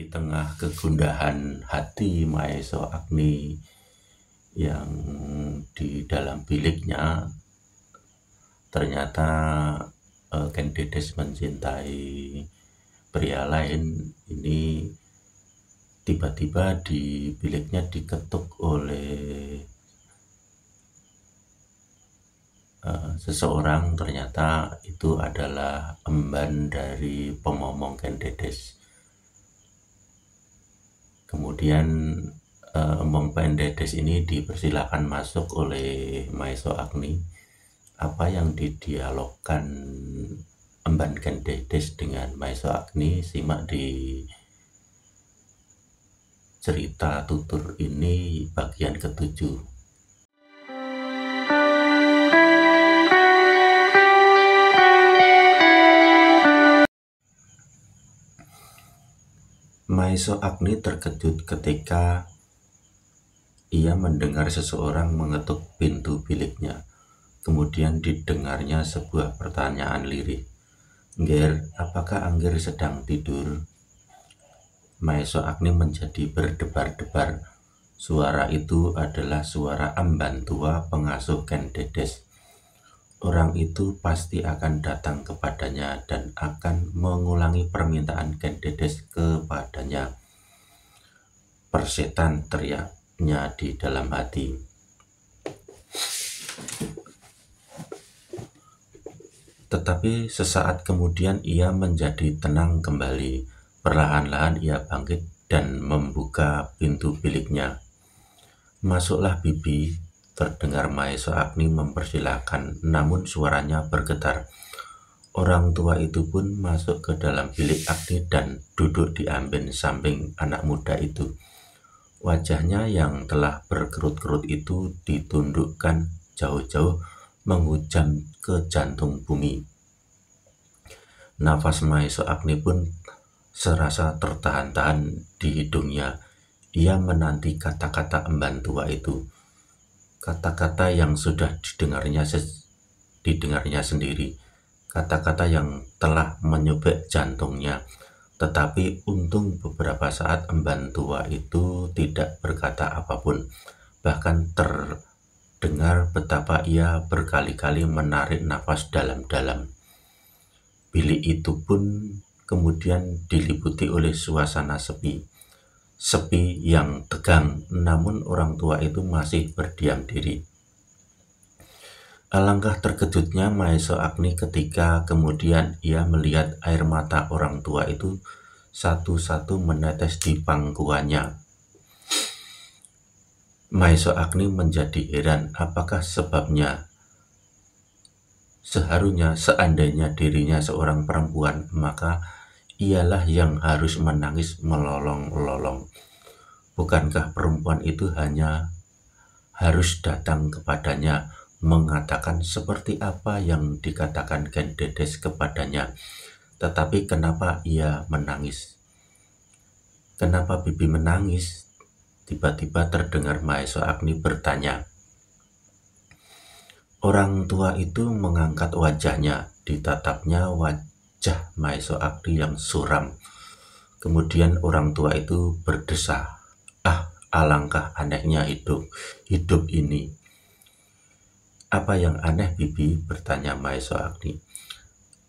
Di tengah kegundahan hati Maeso Agni yang di dalam biliknya, ternyata Ken Dedes mencintai pria lain. Ini tiba-tiba di biliknya diketuk oleh seseorang. Ternyata itu adalah emban dari pemomong Ken Dedes. Kemudian Emong Ken Dedes ini dipersilakan masuk oleh Maeso Agni. Apa yang didialogkan emban Ken Dedes dengan Maeso Agni, simak di cerita tutur ini bagian ke-7. Maeso Agni terkejut ketika ia mendengar seseorang mengetuk pintu biliknya. Kemudian didengarnya sebuah pertanyaan lirih. "Ngger, apakah Angger sedang tidur?" Maeso Agni menjadi berdebar-debar. Suara itu adalah suara emban tua pengasuh Ken Dedes. Orang itu pasti akan datang kepadanya dan akan mengulangi permintaan Ken Dedes kepadanya. "Persetan," teriaknya di dalam hati. Tetapi sesaat kemudian ia menjadi tenang kembali. Perlahan-lahan ia bangkit dan membuka pintu biliknya. "Masuklah, Bibi," terdengar Maeso Agni mempersilahkan, namun suaranya bergetar. Orang tua itu pun masuk ke dalam bilik Agni dan duduk di amben samping anak muda itu. Wajahnya yang telah berkerut-kerut itu ditundukkan jauh-jauh menghujam ke jantung bumi. Nafas Maeso Agni pun serasa tertahan-tahan di hidungnya. Ia menanti kata-kata emban tua itu. Kata-kata yang sudah didengarnya sendiri. Kata-kata yang telah menyubek jantungnya. Tetapi untung beberapa saat emban tua itu tidak berkata apapun. Bahkan terdengar betapa ia berkali-kali menarik nafas dalam-dalam. Bilik itu pun kemudian diliputi oleh suasana sepi. Sepi yang tegang, namun orang tua itu masih berdiam diri. Alangkah terkejutnya Maeso Agni ketika kemudian ia melihat air mata orang tua itu satu-satu menetes di pangkuannya. Maeso Agni menjadi heran apakah sebabnya. Seandainya dirinya seorang perempuan, maka ialah yang harus menangis melolong-lolong. Bukankah perempuan itu hanya harus datang kepadanya, mengatakan seperti apa yang dikatakan Ken Dedes kepadanya? Tetapi kenapa ia menangis? "Kenapa Bibi menangis?" tiba-tiba terdengar Maeso Agni bertanya. Orang tua itu mengangkat wajahnya, ditatapnya wajah Maeso Agni yang suram. Kemudian orang tua itu berdesah, "Ah, alangkah anehnya hidup ini." "Apa yang aneh, Bibi?" bertanya Maeso Agni.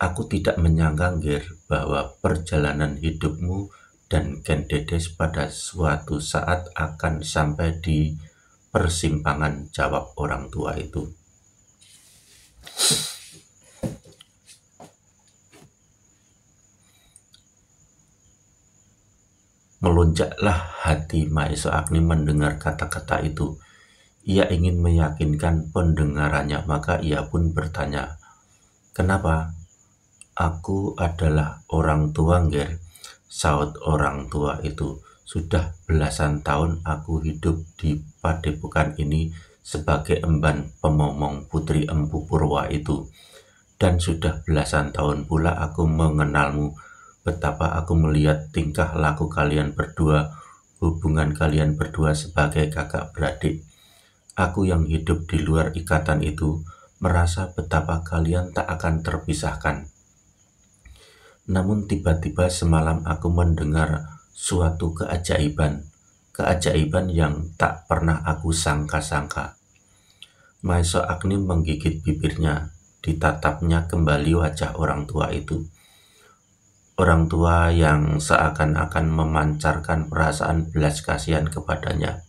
"Aku tidak menyangka, Ngger, bahwa perjalanan hidupmu dan Ken Dedes pada suatu saat akan sampai di persimpangan," jawab orang tua itu. Melonjaklah hati Maeso Agni mendengar kata-kata itu. Ia ingin meyakinkan pendengarannya, maka ia pun bertanya, "Kenapa?" "Aku adalah orang tua, Ngger," saut orang tua itu. "Sudah belasan tahun aku hidup di padepokan ini sebagai emban pemomong putri Empu Purwa itu. Dan sudah belasan tahun pula aku mengenalmu. Betapa aku melihat tingkah laku kalian berdua, hubungan kalian berdua sebagai kakak beradik. Aku yang hidup di luar ikatan itu merasa betapa kalian tak akan terpisahkan. Namun tiba-tiba semalam aku mendengar suatu keajaiban yang tak pernah aku sangka-sangka. Maeso Agni menggigit bibirnya, ditatapnya kembali wajah orang tua itu. Orang tua yang seakan-akan memancarkan perasaan belas kasihan kepadanya.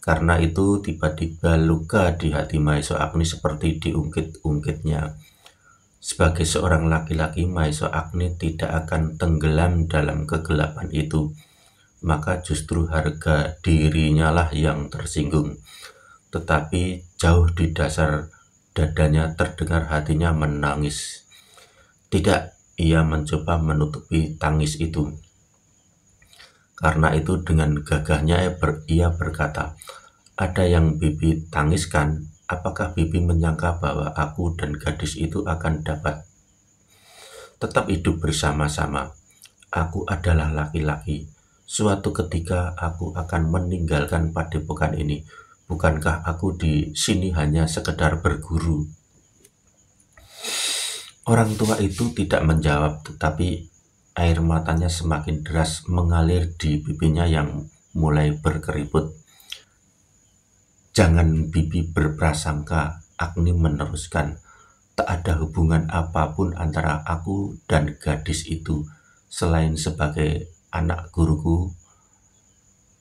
Karena itu tiba-tiba luka di hati Maeso Agni seperti diungkit-ungkitnya. Sebagai seorang laki-laki, Maeso Agni tidak akan tenggelam dalam kegelapan itu. Maka justru harga dirinya lah yang tersinggung. Tetapi jauh di dasar dadanya terdengar hatinya menangis. Tidak, ia mencoba menutupi tangis itu. Karena itu dengan gagahnya ia berkata, "Ada yang Bibi tangiskan. Apakah Bibi menyangka bahwa aku dan gadis itu akan dapat tetap hidup bersama-sama? Aku adalah laki-laki. Suatu ketika aku akan meninggalkan padepokan ini. Bukankah aku di sini hanya sekedar berguru?" Orang tua itu tidak menjawab, tetapi air matanya semakin deras mengalir di pipinya yang mulai berkeriput. "Jangan Bibi berprasangka," Agni meneruskan. "Tak ada hubungan apapun antara aku dan gadis itu, selain sebagai anak guruku.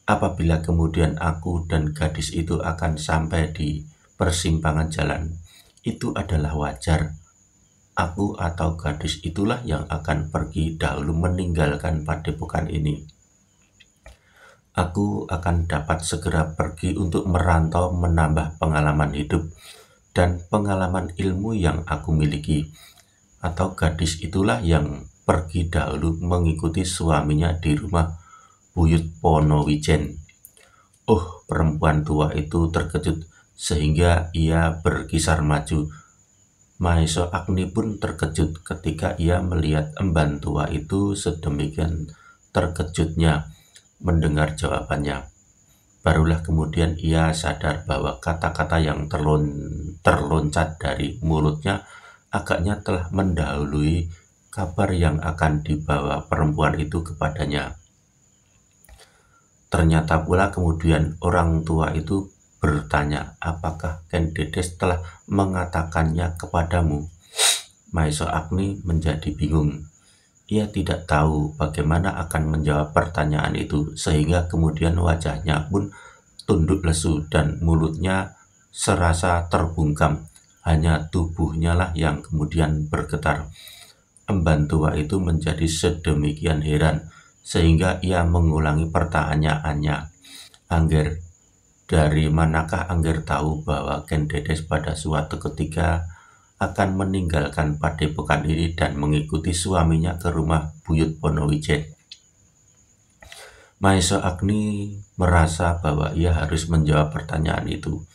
Apabila kemudian aku dan gadis itu akan sampai di persimpangan jalan, itu adalah wajar. Aku atau gadis itulah yang akan pergi dahulu meninggalkan padepokan ini. Aku akan dapat segera pergi untuk merantau menambah pengalaman hidup dan pengalaman ilmu yang aku miliki. Atau gadis itulah yang pergi dahulu mengikuti suaminya di rumah Buyut Ponowijen." Oh, perempuan tua itu terkejut sehingga ia berkisar maju. Maeso Agni pun terkejut ketika ia melihat emban tua itu sedemikian terkejutnya mendengar jawabannya. Barulah kemudian ia sadar bahwa kata-kata yang terloncat dari mulutnya agaknya telah mendahului kabar yang akan dibawa perempuan itu kepadanya. Ternyata pula kemudian orang tua itu bertanya, "Apakah Ken Dedes telah mengatakannya kepadamu?" Maeso Agni menjadi bingung. Ia tidak tahu bagaimana akan menjawab pertanyaan itu, sehingga kemudian wajahnya pun tunduk lesu dan mulutnya serasa terbungkam. Hanya tubuhnya lah yang kemudian bergetar. Emban tua itu menjadi sedemikian heran, sehingga ia mengulangi pertanyaannya. "Angger, dari manakah Angger tahu bahwa Ken Dedes pada suatu ketika akan meninggalkan padepokan ini dan mengikuti suaminya ke rumah Buyut Ponowijen?" Maeso Agni merasa bahwa ia harus menjawab pertanyaan itu.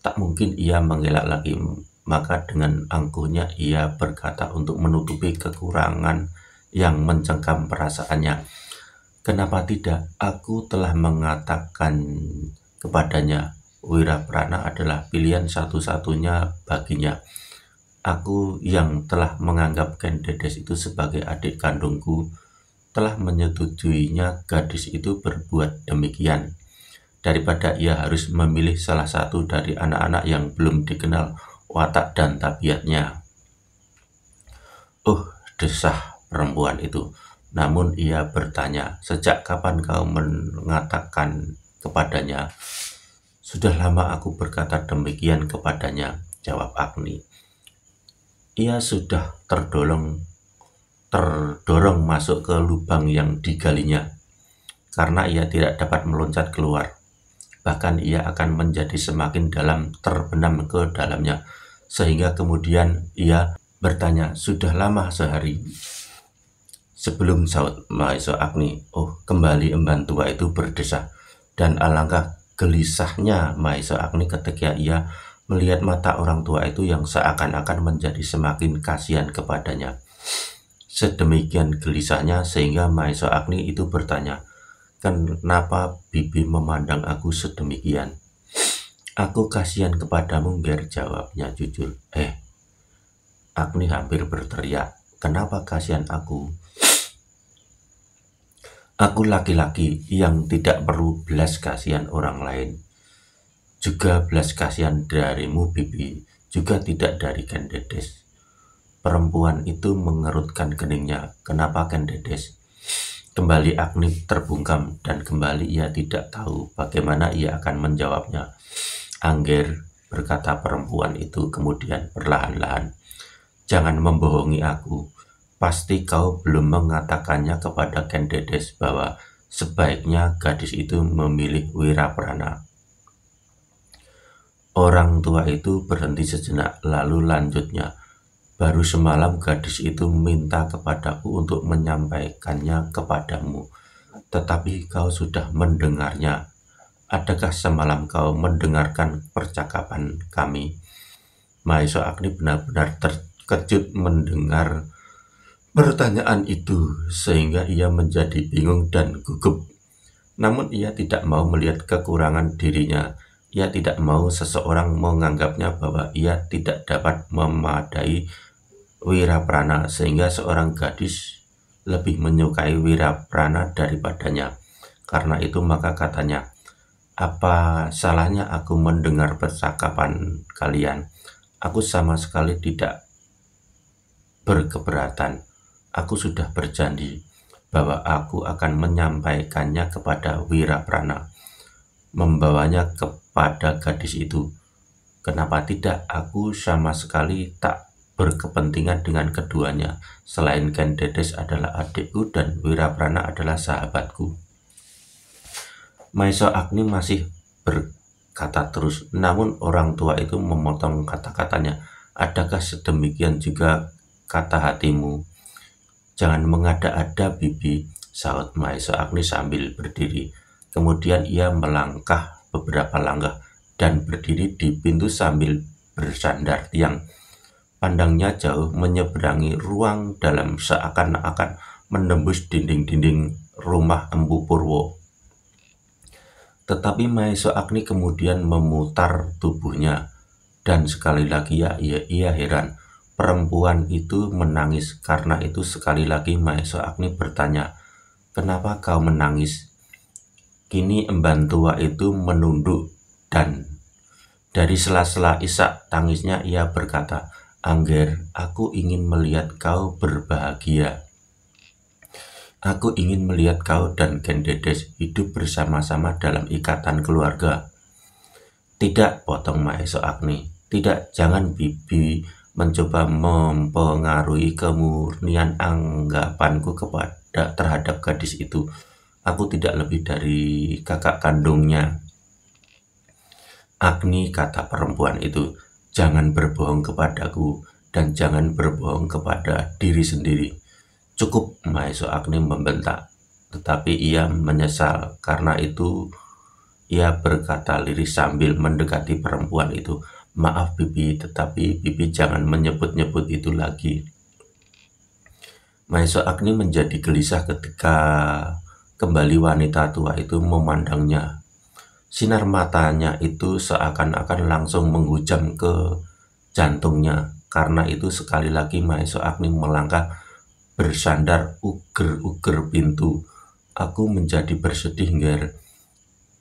Tak mungkin ia mengelak lagi, maka dengan angkuhnya ia berkata untuk menutupi kekurangan yang mencengkam perasaannya. "Kenapa tidak? Aku telah mengatakan kepadanya, Wiraprana adalah pilihan satu-satunya baginya. Aku yang telah menganggap Ken Dedes itu sebagai adik kandungku, telah menyetujuinya gadis itu berbuat demikian, daripada ia harus memilih salah satu dari anak-anak yang belum dikenal watak dan tabiatnya." "Oh," desah perempuan itu. Namun ia bertanya, "Sejak kapan kau mengatakan kepadanya?" "Sudah lama aku berkata demikian kepadanya," jawab Agni. Ia sudah terdorong masuk ke lubang yang digalinya, karena ia tidak dapat meloncat keluar. Bahkan ia akan menjadi semakin dalam, terbenam ke dalamnya, sehingga kemudian ia bertanya, "Sudah lama sehari?" "Sebelum," saut Maeso Agni. "Oh," kembali emban tua itu berdesah. Dan alangkah gelisahnya Maeso Agni ketika ia melihat mata orang tua itu yang seakan-akan menjadi semakin kasihan kepadanya. Sedemikian gelisahnya sehingga Maeso Agni itu bertanya, "Kenapa Bibi memandang aku sedemikian?" "Aku kasihan kepadamu," biar jawabnya jujur. Agni hampir berteriak, "Kenapa kasihan aku?" Aku laki-laki yang tidak perlu belas kasihan orang lain, juga belas kasihan darimu Bibi, juga tidak dari Ken Dedes. Perempuan itu mengerutkan keningnya. Kenapa Ken Dedes? Kembali Agni terbungkam dan kembali ia tidak tahu bagaimana ia akan menjawabnya. Angger, berkata perempuan itu kemudian perlahan-lahan. Jangan membohongi aku. Pasti kau belum mengatakannya kepada Ken Dedes bahwa sebaiknya gadis itu memilih Wiraprana. Orang tua itu berhenti sejenak, lalu lanjutnya. Baru semalam gadis itu minta kepadaku untuk menyampaikannya kepadamu, tetapi kau sudah mendengarnya. Adakah semalam kau mendengarkan percakapan kami? Mahesa Agni benar-benar terkejut mendengar pertanyaan itu, sehingga ia menjadi bingung dan gugup. Namun ia tidak mau melihat kekurangan dirinya. Ia tidak mau seseorang menganggapnya bahwa ia tidak dapat memadai Wiraprana, sehingga seorang gadis lebih menyukai Wiraprana daripadanya. Karena itu maka katanya, apa salahnya aku mendengar percakapan kalian? Aku sama sekali tidak berkeberatan. Aku sudah berjanji bahwa aku akan menyampaikannya kepada Wiraprana, membawanya kepada gadis itu. Kenapa tidak? Aku sama sekali tak berkepentingan dengan keduanya. Selain Ken Dedes adalah adikku dan Wiraprana adalah sahabatku. Mahesa Agni masih berkata terus, namun orang tua itu memotong kata-katanya. Adakah sedemikian juga kata hatimu? Jangan mengada-ada Bibi, sahut Mahesa Agni sambil berdiri. Kemudian ia melangkah beberapa langkah dan berdiri di pintu sambil bersandar tiang. Pandangnya jauh menyeberangi ruang dalam seakan-akan menembus dinding-dinding rumah Empu Purwo. Tetapi Mahesa Agni kemudian memutar tubuhnya dan sekali lagi ia heran. Perempuan itu menangis. Karena itu sekali lagi Mahesa Agni bertanya, kenapa kau menangis? Kini emban tua itu menunduk dan dari sela-sela isak tangisnya ia berkata, Angger, aku ingin melihat kau berbahagia. Aku ingin melihat kau dan Ken Dedes hidup bersama-sama dalam ikatan keluarga. Tidak, potong Mahesa Agni. Tidak, jangan Bibi mencoba mempengaruhi kemurnian anggapanku terhadap gadis itu. Aku tidak lebih dari kakak kandungnya. Agni, kata perempuan itu, jangan berbohong kepadaku dan jangan berbohong kepada diri sendiri. Cukup, Mahesa Agni membentak. Tetapi ia menyesal. Karena itu ia berkata lirih sambil mendekati perempuan itu. Maaf Bibi, tetapi Bibi jangan menyebut-nyebut itu lagi. Mahesa Agni menjadi gelisah ketika kembali wanita tua itu memandangnya. Sinar matanya itu seakan-akan langsung menghujam ke jantungnya. Karena itu sekali lagi Mahesa Agni melangkah bersandar uger-uger pintu. Aku menjadi bersedih, Nger,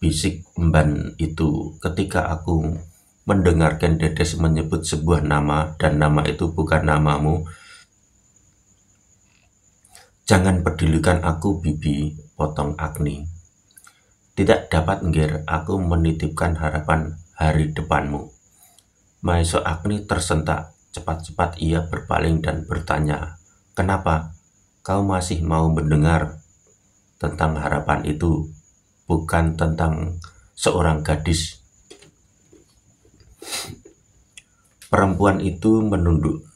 bisik emban itu ketika aku mendengarkan Dedes menyebut sebuah nama dan nama itu bukan namamu. Jangan pedulikan aku Bibi, potong Agni. Tidak dapat, Nger, aku menitipkan harapan hari depanmu. Mahesa Agni tersentak. Cepat-cepat ia berpaling dan bertanya, kenapa? Kau masih mau mendengar tentang harapan itu, bukan tentang seorang gadis. Perempuan itu menunduk.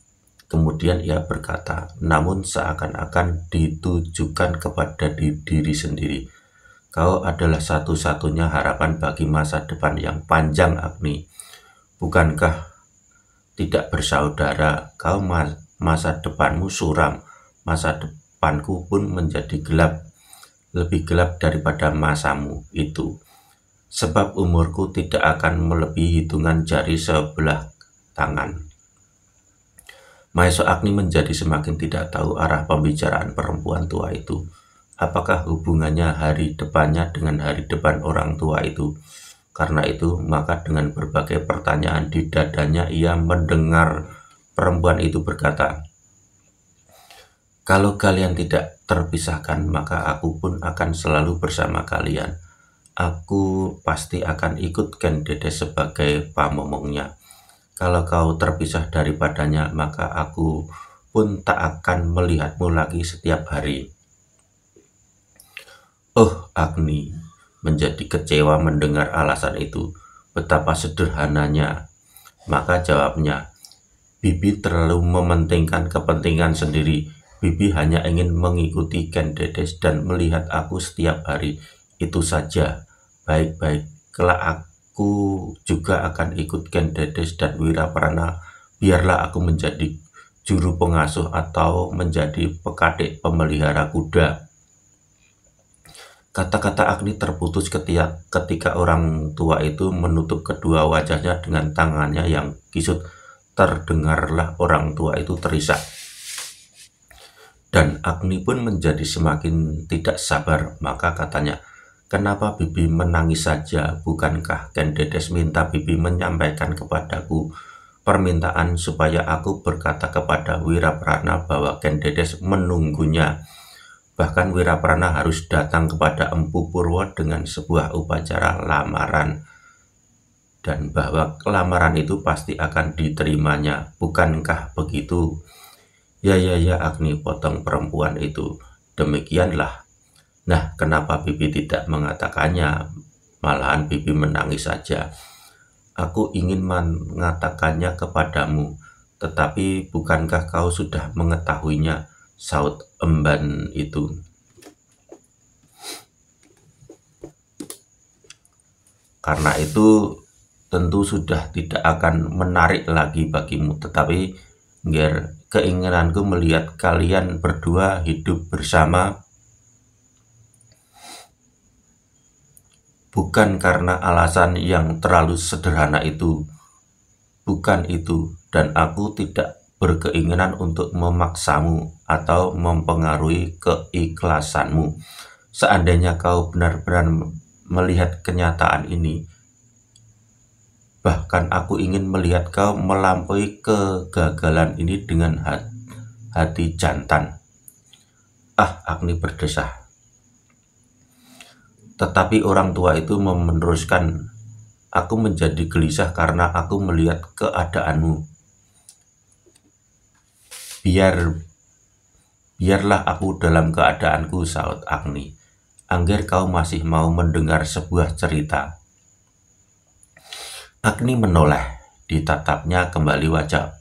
Kemudian ia berkata, namun seakan-akan ditujukan kepada diri sendiri. Kau adalah satu-satunya harapan bagi masa depan yang panjang, Agni. Bukankah tidak bersaudara? Kau masa depanmu suram. Masa depanku pun menjadi gelap. Lebih gelap daripada masamu itu. Sebab umurku tidak akan melebihi hitungan jari sebelah tangan. Mahesa Agni menjadi semakin tidak tahu arah pembicaraan perempuan tua itu. Apakah hubungannya hari depannya dengan hari depan orang tua itu? Karena itu, maka dengan berbagai pertanyaan di dadanya ia mendengar perempuan itu berkata, "Kalau kalian tidak terpisahkan, maka aku pun akan selalu bersama kalian. Aku pasti akan ikut Ken Dedes sebagai pamomongnya. Kalau kau terpisah daripadanya, maka aku pun tak akan melihatmu lagi setiap hari." Oh, Agni menjadi kecewa mendengar alasan itu. Betapa sederhananya. Maka jawabnya, "Bibi terlalu mementingkan kepentingan sendiri. Bibi hanya ingin mengikuti Ken Dedes dan melihat aku setiap hari. Itu saja. Baik-baik, kelak aku juga akan ikut Ken Dedes dan Wiraprana. Biarlah aku menjadi juru pengasuh atau menjadi pekadik pemelihara kuda." Kata-kata Agni terputus ketika orang tua itu menutup kedua wajahnya dengan tangannya yang kisut. Terdengarlah orang tua itu terisak. Dan Agni pun menjadi semakin tidak sabar. Maka katanya, "Kenapa Bibi menangis saja? Bukankah Ken Dedes minta Bibi menyampaikan kepadaku permintaan supaya aku berkata kepada Wiraprana bahwa Ken Dedes menunggunya. Bahkan Wiraprana harus datang kepada Empu Purwo dengan sebuah upacara lamaran, dan bahwa lamaran itu pasti akan diterimanya. Bukankah begitu?" Ya, Agni, potong perempuan itu. "Demikianlah. Nah, kenapa Bibi tidak mengatakannya? Malahan Bibi menangis saja. Aku ingin mengatakannya kepadamu, tetapi bukankah kau sudah mengetahuinya?" saut emban itu. "Karena itu tentu sudah tidak akan menarik lagi bagimu, tetapi keinginanku melihat kalian berdua hidup bersama bukan karena alasan yang terlalu sederhana itu. Bukan itu, dan aku tidak berkeinginan untuk memaksamu atau mempengaruhi keikhlasanmu. Seandainya kau benar-benar melihat kenyataan ini, bahkan aku ingin melihat kau melampaui kegagalan ini dengan hati jantan." "Ah," Agni berdesah. Tetapi orang tua itu meneruskan, "Aku menjadi gelisah karena aku melihat keadaanmu. Biarlah aku dalam keadaanku," saut Agni. "Angger kau masih mau mendengar sebuah cerita?" Agni menoleh. Ditatapnya kembali wajah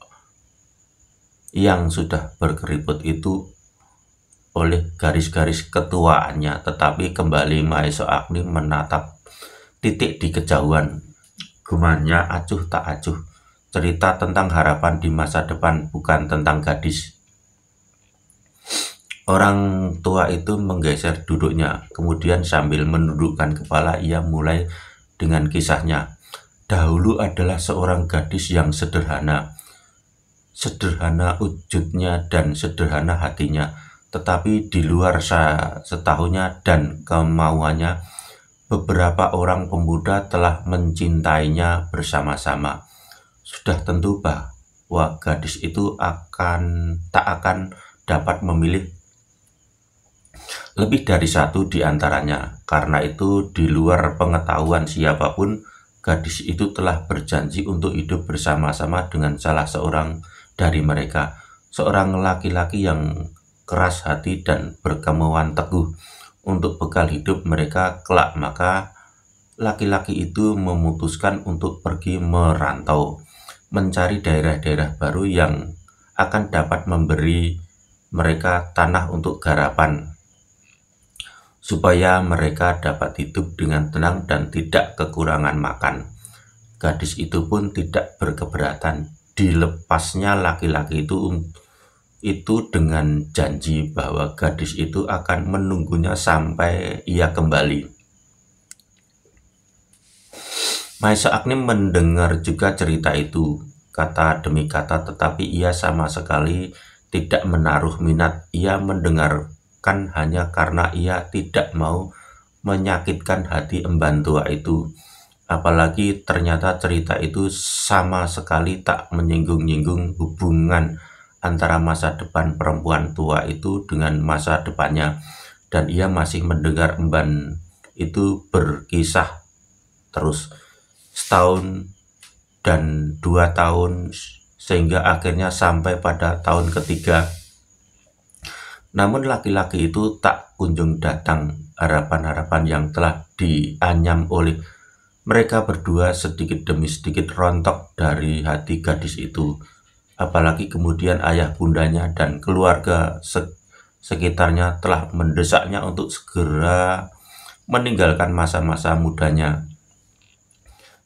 yang sudah berkeriput itu oleh garis-garis ketuaannya, tetapi kembali Maeso Agni menatap titik di kejauhan. Gumanya acuh tak acuh. Cerita tentang harapan di masa depan, bukan tentang gadis. Orang tua itu menggeser duduknya, kemudian sambil menundukkan kepala ia mulai dengan kisahnya. Dahulu adalah seorang gadis yang sederhana wujudnya dan sederhana hatinya, tetapi di luar setahunya dan kemauannya, beberapa orang pemuda telah mencintainya bersama-sama. Sudah tentu bahwa gadis itu tak akan dapat memilih lebih dari satu di antaranya. Karena itu, di luar pengetahuan siapapun, gadis itu telah berjanji untuk hidup bersama-sama dengan salah seorang dari mereka, seorang laki-laki yang keras hati dan berkemauan teguh untuk bekal hidup mereka kelak. Maka laki-laki itu memutuskan untuk pergi merantau, mencari daerah-daerah baru yang akan dapat memberi mereka tanah untuk garapan, supaya mereka dapat hidup dengan tenang dan tidak kekurangan makan. Gadis itu pun tidak berkeberatan dilepasnya laki-laki itu dengan janji bahwa gadis itu akan menunggunya sampai ia kembali. Maeso Agni mendengar juga cerita itu, kata demi kata, tetapi ia sama sekali tidak menaruh minat. Ia mendengar kan hanya karena ia tidak mau menyakitkan hati emban tua itu. Apalagi ternyata cerita itu sama sekali tak menyinggung-nyinggung hubungan antara masa depan perempuan tua itu dengan masa depannya. Dan ia masih mendengar emban itu berkisah terus setahun dan 2 tahun, sehingga akhirnya sampai pada tahun ketiga. Namun laki-laki itu tak kunjung datang. Harapan-harapan yang telah dianyam oleh mereka berdua sedikit demi sedikit rontok dari hati gadis itu. Apalagi kemudian ayah bundanya dan keluarga sekitarnya telah mendesaknya untuk segera meninggalkan masa-masa mudanya.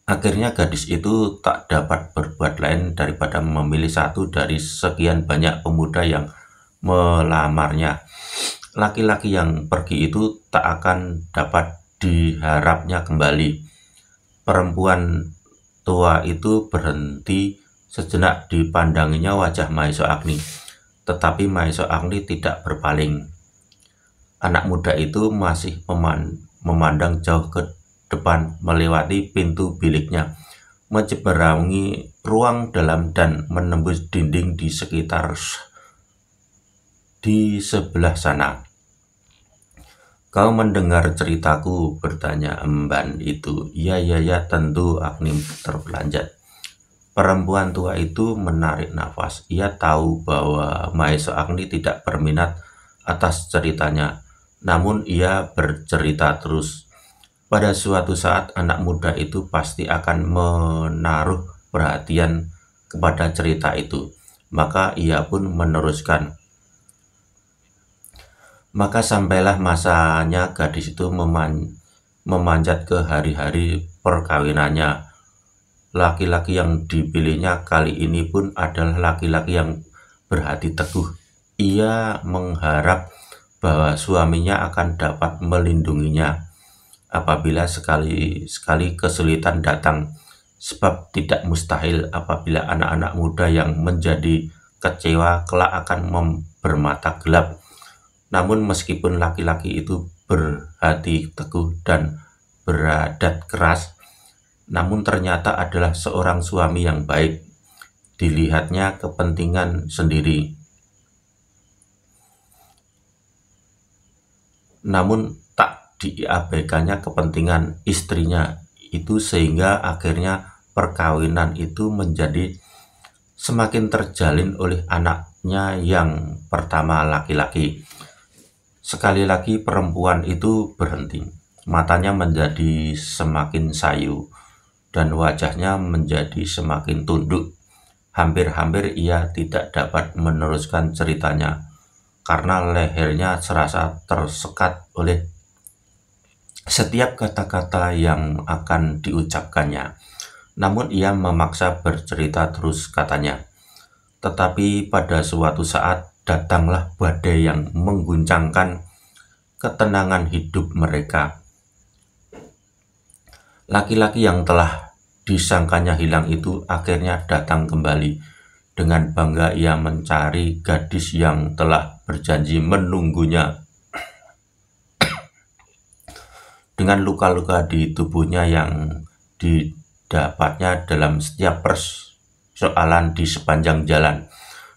Akhirnya gadis itu tak dapat berbuat lain daripada memilih satu dari sekian banyak pemuda yang melamarnya. Laki-laki yang pergi itu tak akan dapat diharapnya kembali. Perempuan tua itu berhenti sejenak dipandanginya wajah Mahesa Agni, tetapi Mahesa Agni tidak berpaling. Anak muda itu masih memandang jauh ke depan melewati pintu biliknya, menyeberangi ruang dalam dan menembus dinding di sebelah sana. "Kau mendengar ceritaku?" bertanya emban itu. "Ya, ya, ya, tentu," Agni terpelanjat. Perempuan tua itu menarik nafas. Ia tahu bahwa Mahesa Agni tidak berminat atas ceritanya, namun ia bercerita terus. Pada suatu saat anak muda itu pasti akan menaruh perhatian kepada cerita itu. Maka ia pun meneruskan. Maka sampailah masanya gadis itu memanjat ke hari-hari perkawinannya. Laki-laki yang dipilihnya kali ini pun adalah laki-laki yang berhati teguh. Ia mengharap bahwa suaminya akan dapat melindunginya apabila sekali-sekali kesulitan datang, sebab tidak mustahil apabila anak-anak muda yang menjadi kecewa kelak akan bermata gelap. Namun meskipun laki-laki itu berhati teguh dan beradat keras, namun ternyata adalah seorang suami yang baik. Dilihatnya kepentingan sendiri, namun tak diabaikannya kepentingan istrinya itu, sehingga akhirnya perkawinan itu menjadi semakin terjalin oleh anaknya yang pertama laki-laki. Sekali lagi perempuan itu berhenti. Matanya menjadi semakin sayu dan wajahnya menjadi semakin tunduk. Hampir-hampir ia tidak dapat meneruskan ceritanya karena lehernya serasa tersekat oleh setiap kata-kata yang akan diucapkannya. Namun ia memaksa bercerita terus, katanya. Tetapi pada suatu saat datanglah badai yang mengguncangkan ketenangan hidup mereka. Laki-laki yang telah disangkanya hilang itu akhirnya datang kembali. Dengan bangga ia mencari gadis yang telah berjanji menunggunya. Dengan luka-luka di tubuhnya yang didapatnya dalam setiap persoalan di sepanjang jalan.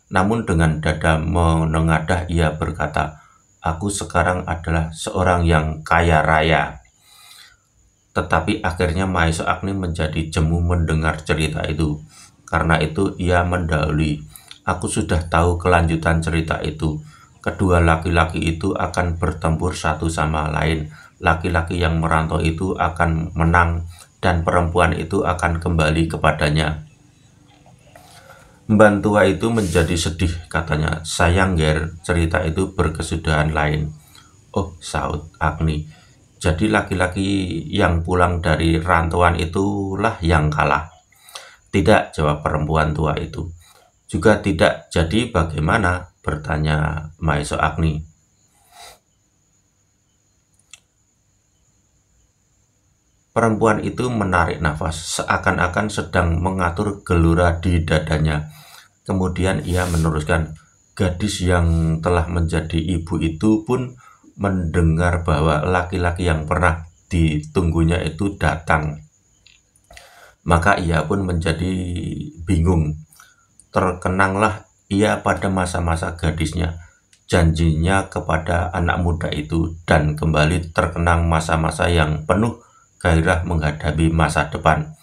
Namun dengan dada menengadah ia berkata, "Aku sekarang adalah seorang yang kaya raya." Tetapi akhirnya Mahesa Agni menjadi jemu mendengar cerita itu. Karena itu ia mendahului. "Aku sudah tahu kelanjutan cerita itu. Kedua laki-laki itu akan bertempur satu sama lain. Laki-laki yang merantau itu akan menang dan perempuan itu akan kembali kepadanya." Mban tua itu menjadi sedih, katanya. "Sayang, Ger, cerita itu berkesudahan lain." "Oh," sahut Agni, "jadi laki-laki yang pulang dari rantauan itulah yang kalah?" "Tidak," jawab perempuan tua itu. "Juga tidak. Jadi bagaimana?" bertanya Mahesa Agni. Perempuan itu menarik nafas, seakan-akan sedang mengatur gelora di dadanya. Kemudian ia meneruskan, gadis yang telah menjadi ibu itu pun mendengar bahwa laki-laki yang pernah ditunggunya itu datang. Maka ia pun menjadi bingung. Terkenanglah ia pada masa-masa gadisnya, janjinya kepada anak muda itu, dan kembali terkenang masa-masa yang penuh gairah menghadapi masa depan.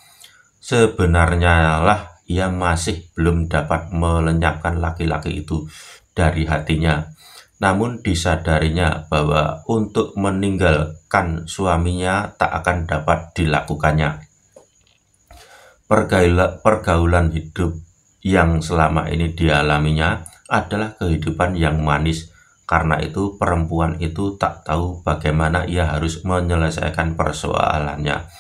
Sebenarnya lah ia masih belum dapat melenyapkan laki-laki itu dari hatinya. Namun disadarinya bahwa untuk meninggalkan suaminya tak akan dapat dilakukannya. Pergaulan hidup yang selama ini dialaminya adalah kehidupan yang manis. Karena itu perempuan itu tak tahu bagaimana ia harus menyelesaikan persoalannya.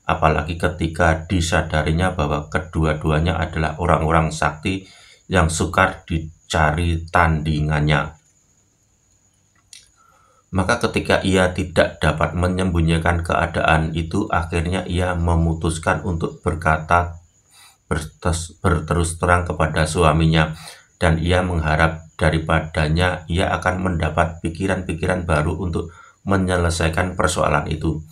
Apalagi ketika disadarinya bahwa kedua-duanya adalah orang-orang sakti yang sukar dicari tandingannya. Maka ketika ia tidak dapat menyembunyikan keadaan itu, akhirnya ia memutuskan untuk berterus terang kepada suaminya, dan ia mengharap daripadanya ia akan mendapat pikiran-pikiran baru untuk menyelesaikan persoalan itu.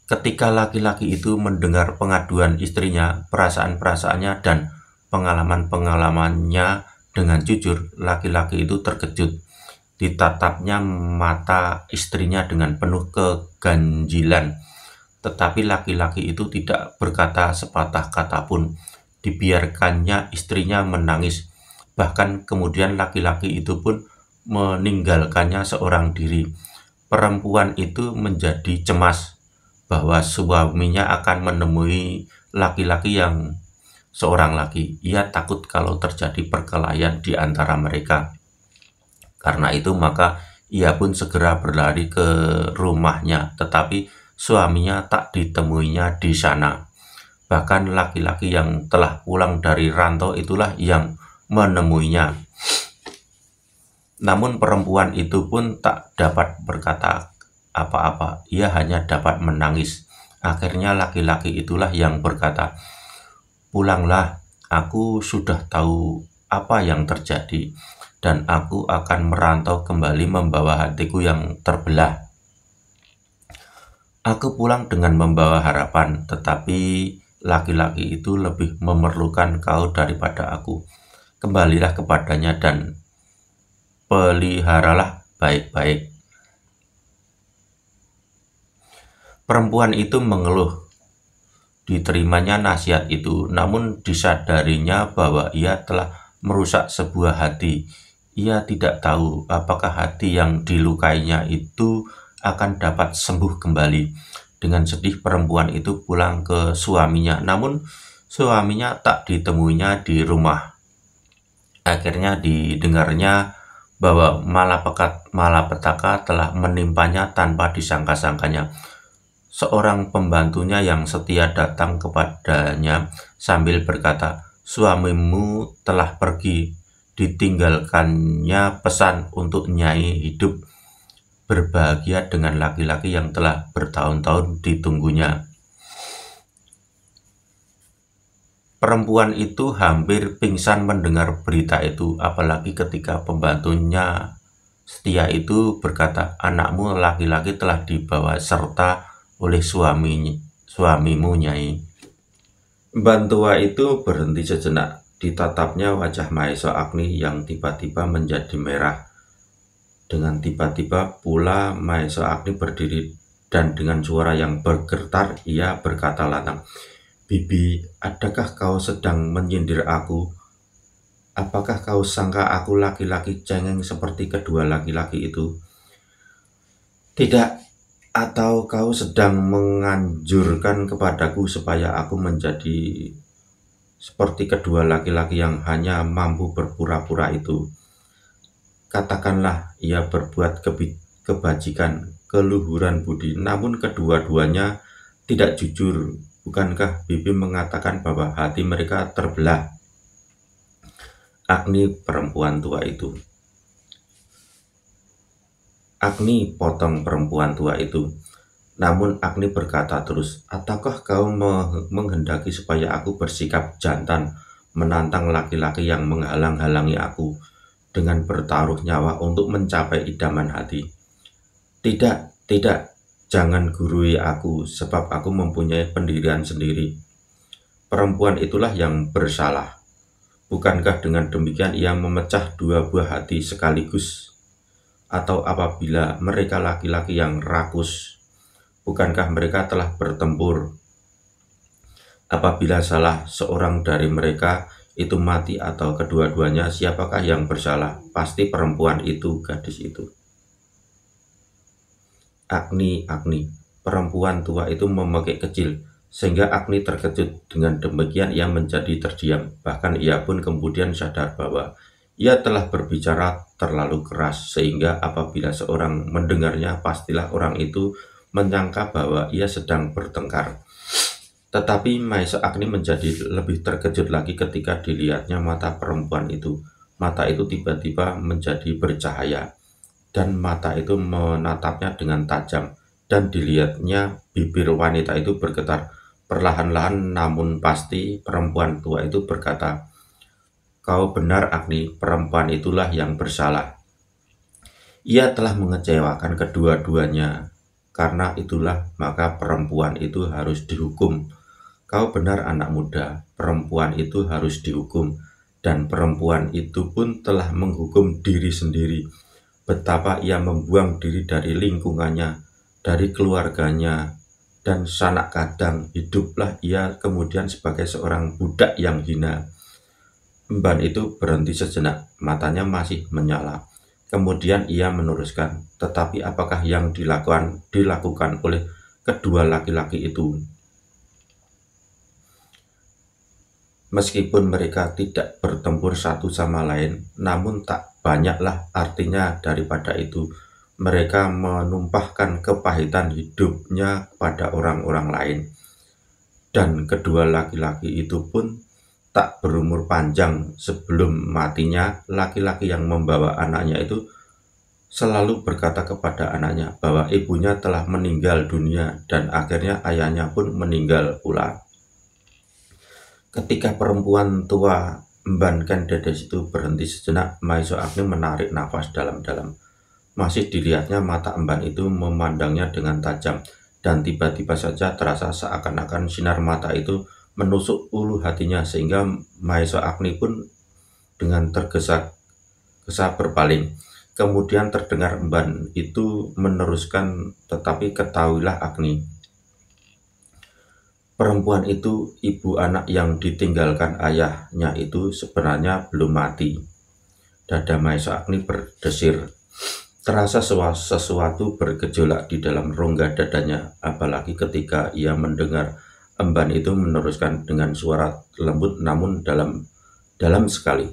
Ketika laki-laki itu mendengar pengaduan istrinya, perasaan-perasaannya dan pengalaman-pengalamannya dengan jujur, laki-laki itu terkejut. Ditatapnya mata istrinya dengan penuh keganjilan, tetapi laki-laki itu tidak berkata sepatah kata pun. Dibiarkannya istrinya menangis. Bahkan kemudian laki-laki itu pun meninggalkannya seorang diri. Perempuan itu menjadi cemas bahwa suaminya akan menemui laki-laki yang seorang lagi. Ia takut kalau terjadi perkelahian di antara mereka. Karena itu maka ia pun segera berlari ke rumahnya, tetapi suaminya tak ditemuinya di sana. Bahkan laki-laki yang telah pulang dari rantau itulah yang menemuinya. Namun perempuan itu pun tak dapat berkata apa-apa, ia hanya dapat menangis. Akhirnya laki-laki itulah yang berkata, "Pulanglah, aku sudah tahu apa yang terjadi, dan aku akan merantau kembali membawa hatiku yang terbelah. Aku pulang dengan membawa harapan, tetapi laki-laki itu lebih memerlukan kau daripada aku. Kembalilah kepadanya dan peliharalah baik-baik." Perempuan itu mengeluh. Diterimanya nasihat itu, namun disadarinya bahwa ia telah merusak sebuah hati. Ia tidak tahu apakah hati yang dilukainya itu akan dapat sembuh kembali. Dengan sedih perempuan itu pulang ke suaminya, namun suaminya tak ditemuinya di rumah. Akhirnya didengarnya bahwa malapetaka telah menimpanya tanpa disangka-sangkanya. Seorang pembantunya yang setia datang kepadanya sambil berkata, "Suamimu telah pergi, ditinggalkannya pesan untuk Nyai hidup berbahagia dengan laki-laki yang telah bertahun-tahun ditunggunya." Perempuan itu hampir pingsan mendengar berita itu, apalagi ketika pembantunya setia itu berkata, "Anakmu laki-laki telah dibawa serta oleh suamimu, Nyai." Bantua itu berhenti sejenak. Ditatapnya wajah Maesa Agni yang tiba-tiba menjadi merah. Dengan tiba-tiba pula Maesa Agni berdiri, dan dengan suara yang bergetar ia berkata lantang, "Bibi, adakah kau sedang menyindir aku? Apakah kau sangka aku laki-laki cengeng seperti kedua laki-laki itu? Tidak, atau kau sedang menganjurkan kepadaku supaya aku menjadi seperti kedua laki-laki yang hanya mampu berpura-pura itu? Katakanlah ia berbuat kebajikan, keluhuran budi, namun kedua-duanya tidak jujur. Bukankah Bibi mengatakan bahwa hati mereka terbelah?" Agni perempuan tua itu. "Agni," potong perempuan tua itu. Namun Agni berkata terus, "Ataukah kau menghendaki supaya aku bersikap jantan, menantang laki-laki yang menghalang-halangi aku? dengan bertaruh nyawa untuk mencapai idaman hati. Tidak, tidak, jangan gurui aku, sebab aku mempunyai pendirian sendiri. Perempuan itulah yang bersalah. Bukankah dengan demikian ia memecah dua buah hati sekaligus? Atau apabila mereka laki-laki yang rakus, bukankah mereka telah bertempur? Apabila salah seorang dari mereka itu mati atau kedua-duanya, siapakah yang bersalah? Pasti perempuan itu, gadis itu. Agni, perempuan tua itu memekik kecil, sehingga Agni terkejut. Dengan demikian ia menjadi terdiam. Bahkan ia pun kemudian sadar bahwa ia telah berbicara terlalu keras, sehingga apabila seorang mendengarnya, pastilah orang itu menyangka bahwa ia sedang bertengkar. Tetapi Maisa Agni menjadi lebih terkejut lagi ketika dilihatnya mata perempuan itu. Mata itu tiba-tiba menjadi bercahaya, dan mata itu menatapnya dengan tajam, dan dilihatnya bibir wanita itu bergetar. Perlahan-lahan namun pasti perempuan tua itu berkata, "Kau benar Agni, perempuan itulah yang bersalah. Ia telah mengecewakan kedua-duanya. Karena itulah maka perempuan itu harus dihukum. Kau benar anak muda, perempuan itu harus dihukum." Dan perempuan itu pun telah menghukum diri sendiri. Betapa ia membuang diri dari lingkungannya, dari keluarganya, dan sanak kadang hiduplah ia kemudian sebagai seorang budak yang hina. Emban itu berhenti sejenak, matanya masih menyala. Kemudian ia meneruskan, "Tetapi apakah yang dilakukan oleh kedua laki-laki itu? Meskipun mereka tidak bertempur satu sama lain, namun tak banyaklah artinya daripada itu. Mereka menumpahkan kepahitan hidupnya pada orang-orang lain. Dan kedua laki-laki itu pun tak berumur panjang. Sebelum matinya, laki-laki yang membawa anaknya itu selalu berkata kepada anaknya bahwa ibunya telah meninggal dunia dan akhirnya ayahnya pun meninggal pula. Ketika perempuan tua Mban Kendedes itu berhenti sejenak, Maisa Agni menarik nafas dalam-dalam. Masih dilihatnya mata Emban itu memandangnya dengan tajam, dan tiba-tiba saja terasa seakan-akan sinar mata itu menusuk ulu hatinya, sehingga Maisa Agni pun dengan tergesa-gesa berpaling. Kemudian terdengar Emban itu meneruskan, "Tetapi ketahuilah Agni, perempuan itu, ibu anak yang ditinggalkan ayahnya itu sebenarnya belum mati." Dada Maisa Agni berdesir. Terasa sesuatu bergejolak di dalam rongga dadanya, apalagi ketika ia mendengar Emban itu meneruskan dengan suara lembut namun dalam sekali,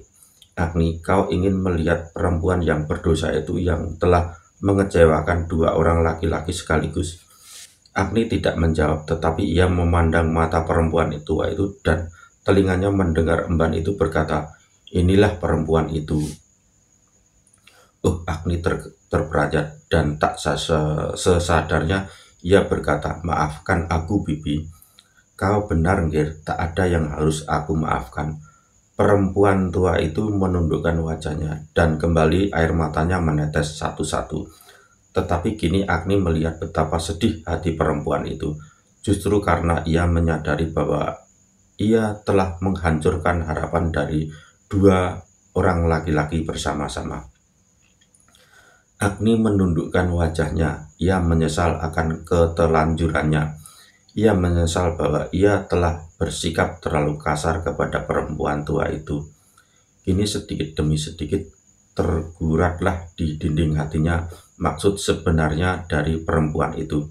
"Agni, kau ingin melihat perempuan yang berdosa itu yang telah mengecewakan dua orang laki-laki sekaligus?" Agni tidak menjawab, tetapi ia memandang mata perempuan tua itu dan telinganya mendengar Emban itu berkata, "Inilah perempuan itu." Agni terperanjat dan tak sesadarnya ia berkata, "Maafkan aku, Bibi." "Kau benar, Ngir, tak ada yang harus aku maafkan." Perempuan tua itu menundukkan wajahnya dan kembali air matanya menetes satu-satu. Tetapi kini Agni melihat betapa sedih hati perempuan itu, justru karena ia menyadari bahwa ia telah menghancurkan harapan dari dua orang laki-laki bersama-sama. Agni menundukkan wajahnya, ia menyesal akan ketelanjurannya. Ia menyesal bahwa ia telah bersikap terlalu kasar kepada perempuan tua itu. Kini sedikit demi sedikit terguratlah di dinding hatinya maksud sebenarnya dari perempuan itu.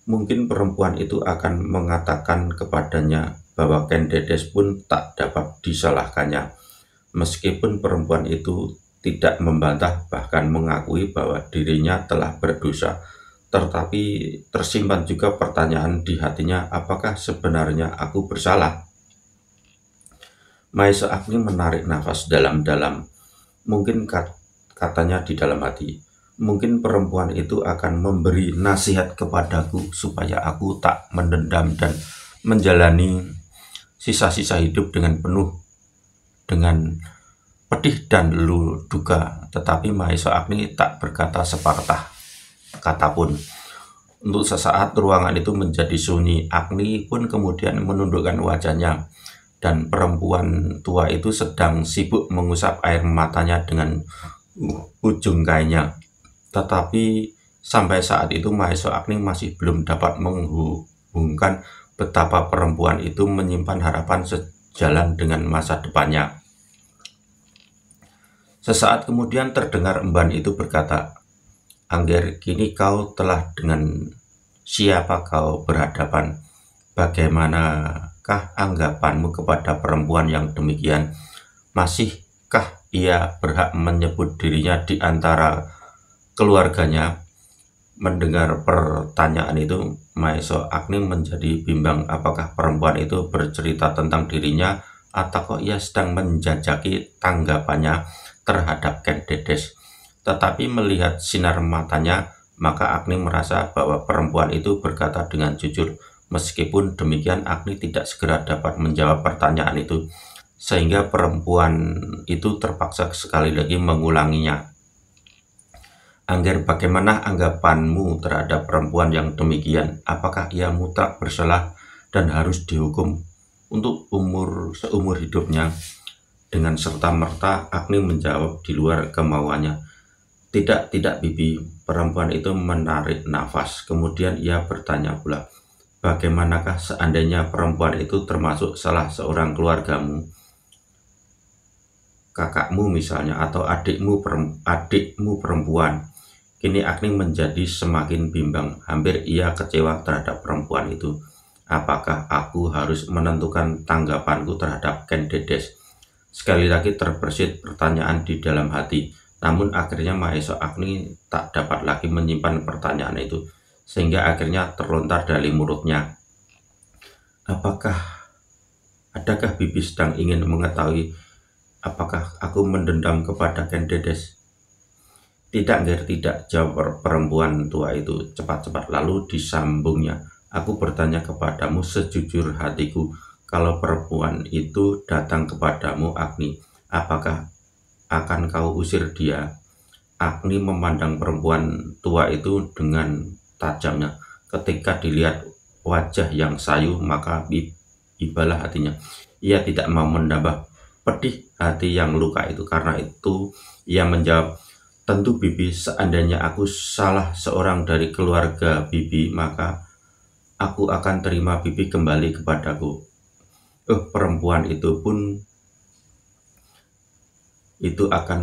Mungkin perempuan itu akan mengatakan kepadanya bahwa Kendedes pun tak dapat disalahkannya. Meskipun perempuan itu tidak membantah, bahkan mengakui bahwa dirinya telah berdosa, tetapi tersimpan juga pertanyaan di hatinya, apakah sebenarnya aku bersalah? Maisa Agni menarik nafas dalam-dalam. Mungkin katanya di dalam hati, mungkin perempuan itu akan memberi nasihat kepadaku supaya aku tak mendendam dan menjalani sisa-sisa hidup dengan pedih dan duka, tetapi Mahesa Agni tak berkata sepatah kata pun. Untuk sesaat ruangan itu menjadi sunyi. Agni pun kemudian menundukkan wajahnya, dan perempuan tua itu sedang sibuk mengusap air matanya dengan ujung kainnya. Tetapi sampai saat itu Mahesa Agni masih belum dapat menghubungkan betapa perempuan itu menyimpan harapan sejalan dengan masa depannya. Sesaat kemudian terdengar emban itu berkata, "Angger, kini kau telah dengan siapa kau berhadapan? Bagaimanakah anggapanmu kepada perempuan yang demikian? Masihkah ia berhak menyebut dirinya di antara keluarganya?" Mendengar pertanyaan itu, Mahesa Agni menjadi bimbang apakah perempuan itu bercerita tentang dirinya atau kok ia sedang menjajaki tanggapannya terhadap Ken Dedes. Tetapi melihat sinar matanya, maka Agni merasa bahwa perempuan itu berkata dengan jujur. Meskipun demikian, Agni tidak segera dapat menjawab pertanyaan itu, sehingga perempuan itu terpaksa sekali lagi mengulanginya. "Angger, bagaimana anggapanmu terhadap perempuan yang demikian? Apakah ia mutlak bersalah dan harus dihukum untuk seumur hidupnya?" Dengan serta-merta Agni menjawab di luar kemauannya. Tidak, Bibi." Perempuan itu menarik nafas. Kemudian ia bertanya pula, "Bagaimanakah seandainya perempuan itu termasuk salah seorang keluargamu? Kakakmu misalnya, atau adikmu perempuan?" Kini Agni menjadi semakin bimbang. Hampir ia kecewa terhadap perempuan itu. Apakah aku harus menentukan tanggapanku terhadap Ken Dedes? Sekali lagi terbersit pertanyaan di dalam hati. Namun akhirnya Mahesa Agni tak dapat lagi menyimpan pertanyaan itu, sehingga akhirnya terlontar dari mulutnya. Adakah Bibi sedang ingin mengetahui apakah aku mendendam kepada Ken Dedes?" "Tidak, Ger, tidak," jawab perempuan tua itu cepat-cepat. Lalu disambungnya, "Aku bertanya kepadamu sejujur hatiku, kalau perempuan itu datang kepadamu, Agni, apakah akan kau usir dia?" Agni memandang perempuan tua itu dengan tajamnya. Ketika dilihat wajah yang sayu, maka ibalah hatinya. Ia tidak mau menambah pedih hati yang luka itu. Karena itu ia menjawab, "Tentu Bibi, seandainya aku salah seorang dari keluarga Bibi, maka aku akan terima Bibi kembali kepadaku." Perempuan itu pun akan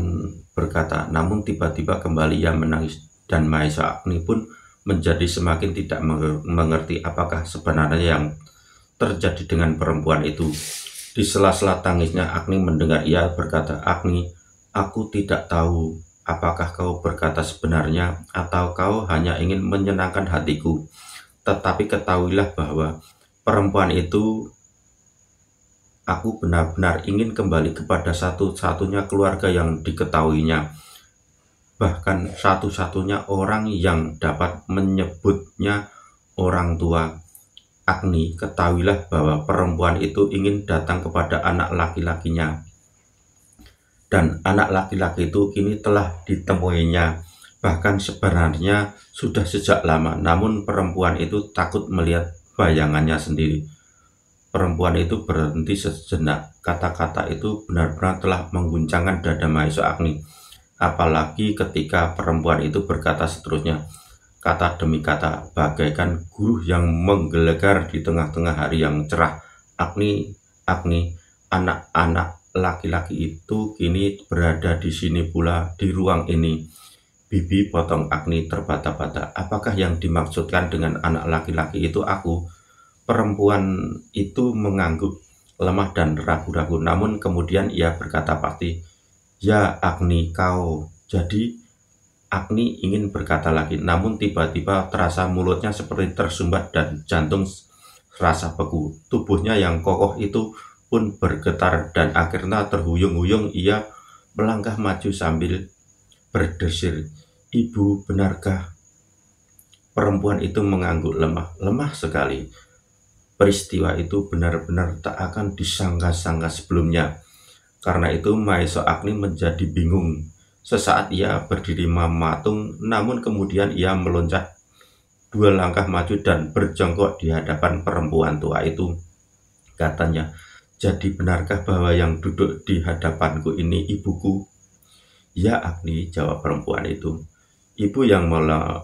berkata, namun tiba-tiba kembali ia menangis, dan Mahesa Agni pun menjadi semakin tidak mengerti apakah sebenarnya yang terjadi dengan perempuan itu. Di sela-sela tangisnya Agni mendengar ia berkata, "Agni, aku tidak tahu apakah kau berkata sebenarnya atau kau hanya ingin menyenangkan hatiku. Tetapi ketahuilah bahwa perempuan itu aku benar-benar ingin kembali kepada satu-satunya keluarga yang diketahuinya, bahkan satu-satunya orang yang dapat menyebutnya orang tua. Agni, ketahuilah bahwa perempuan itu ingin datang kepada anak laki-lakinya, dan anak laki-laki itu kini telah ditemuinya, bahkan sebenarnya sudah sejak lama. Namun perempuan itu takut melihat bayangannya sendiri." Perempuan itu berhenti sejenak. Kata-kata itu benar-benar telah mengguncangkan dada Mahesa Agni. Apalagi ketika perempuan itu berkata seterusnya, kata demi kata, bagaikan guru yang menggelegar di tengah-tengah hari yang cerah. "Agni, anak-anak laki-laki itu kini berada di sini pula, di ruang ini." "Bibi," potong Agni terbata-bata, "apakah yang dimaksudkan dengan anak laki-laki itu aku?" Perempuan itu mengangguk lemah dan ragu-ragu, namun kemudian ia berkata pasti, "Ya Agni, kau." Jadi Agni ingin berkata lagi, namun tiba-tiba terasa mulutnya seperti tersumbat dan jantung serasa beku. Tubuhnya yang kokoh itu pun bergetar, dan akhirnya terhuyung-huyung ia melangkah maju sambil berdesir, "Ibu, benarkah?" Perempuan itu mengangguk lemah sekali. Peristiwa itu benar-benar tak akan disangka-sangka sebelumnya. Karena itu Maeso Agni menjadi bingung. Sesaat ia berdiri mematung, namun kemudian ia meloncat 2 langkah maju dan berjongkok di hadapan perempuan tua itu. Katanya, "Jadi benarkah bahwa yang duduk di hadapanku ini ibuku?" "Ya Agni," jawab perempuan itu. "Ibu yang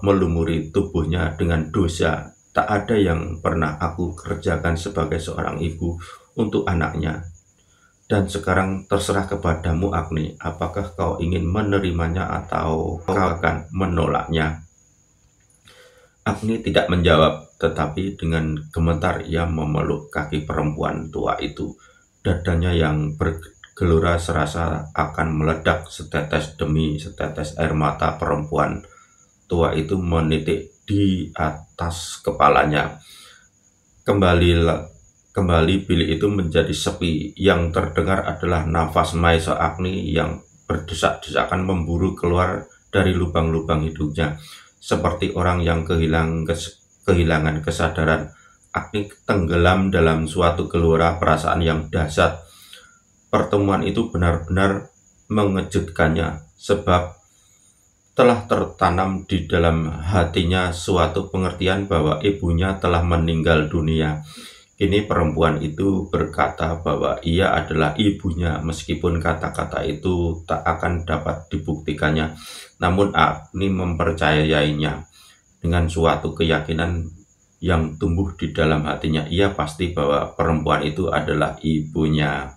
melumuri tubuhnya dengan dosa. Tak ada yang pernah aku kerjakan sebagai seorang ibu untuk anaknya. Dan sekarang terserah kepadamu Agni, apakah kau ingin menerimanya atau kau akan menolaknya?" Agni tidak menjawab, tetapi dengan gemetar ia memeluk kaki perempuan tua itu. Dadanya yang bergelora serasa akan meledak. Setetes demi setetes air mata perempuan tua itu menitik di atas kepalanya. Kembali bilik itu menjadi sepi. Yang terdengar adalah nafas Maeso Agni yang berdesak-desakan memburu keluar dari lubang-lubang hidungnya. Seperti orang yang kehilangan kesadaran, Agni tenggelam dalam suatu gelora perasaan yang dahsyat. Pertemuan itu benar-benar mengejutkannya, sebab telah tertanam di dalam hatinya suatu pengertian bahwa ibunya telah meninggal dunia. Kini perempuan itu berkata bahwa ia adalah ibunya, meskipun kata-kata itu tak akan dapat dibuktikannya. Namun Agni mempercayainya dengan suatu keyakinan yang tumbuh di dalam hatinya. Ia pasti bahwa perempuan itu adalah ibunya.